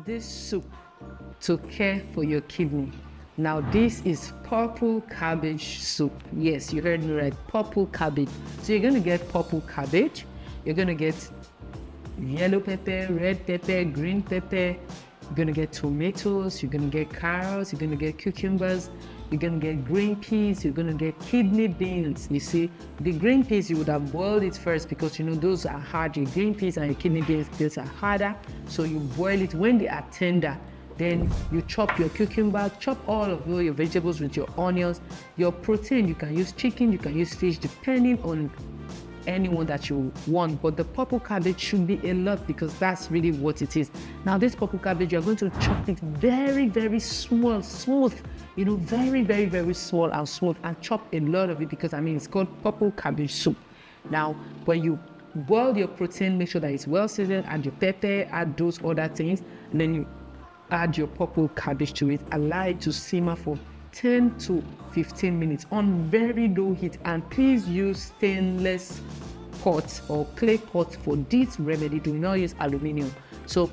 this soup to care for your kidney. Now this is purple cabbage soup. Yes, you heard me right, purple cabbage. So you're gonna get purple cabbage, you're gonna get yellow pepper, red pepper, green pepper, you're gonna get tomatoes, you're gonna get carrots, you're gonna get cucumbers, you're gonna get green peas, you're gonna get kidney beans. You see, the green peas, you would have boiled it first because you know those are hard. Your green peas and your kidney beans are harder. So you boil it. When they are tender, then you chop your cucumber, chop all of your vegetables with your onions. Your protein, you can use chicken, you can use fish, depending on anyone that you want, but the purple cabbage should be a lot because that's really what it is. Now this purple cabbage, you're going to chop it very small, smooth, you know, very small and smooth, and chop a lot of it because I mean it's called purple cabbage soup. Now when you boil your protein, make sure that it's well seasoned, add your pepper, add those other things, and then you add your purple cabbage to it. Allow it to simmer for 10 to 15 minutes on very low heat, and please use stainless pots or clay pots for this remedy. Do not use aluminium. So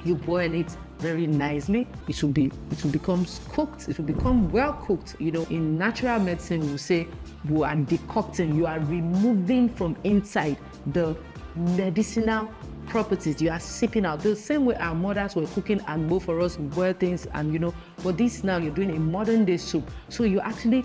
you boil it very nicely. It will become cooked. It will become well cooked. You know, in natural medicine we say you are decocting. You are removing from inside the medicinal properties. You are sipping out the same way our mothers were cooking and both for us boil things, and you know, but this now you're doing a modern day soup, so you're actually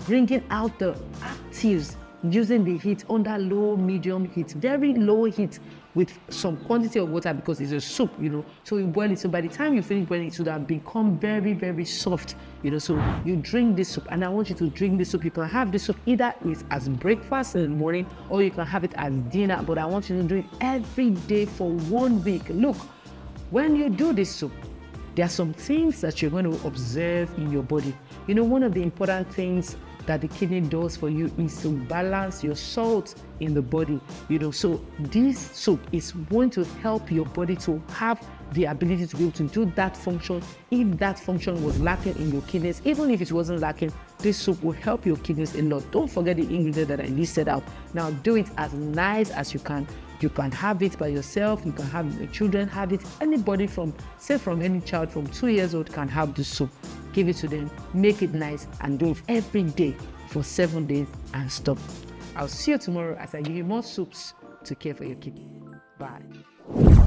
bringing out the actives using the heat under low medium heat, very low heat, with some quantity of water because it's a soup, you know. So you boil it, so by the time you finish boiling it, it would have become very soft, you know. So you drink this soup, and I want you to drink this soup. You can have this soup either as breakfast in the morning, or you can have it as dinner, but I want you to do it every day for 1 week. Look, when you do this soup, there are some things that you're going to observe in your body. You know, one of the important things that the kidney does for you is to balance your salt in the body, you know. So this soup is going to help your body to have the ability to be able to do that function. If that function was lacking in your kidneys, even if it wasn't lacking, this soup will help your kidneys a lot. Don't forget the ingredient that I listed out. Now do it as nice as you can. You can have it by yourself, you can have your children have it. Anybody from any child from 2 years old can have this soup. Give it to them, make it nice, and do it every day for 7 days and stop. I'll see you tomorrow as I give you more soups to care for your kidney. Bye.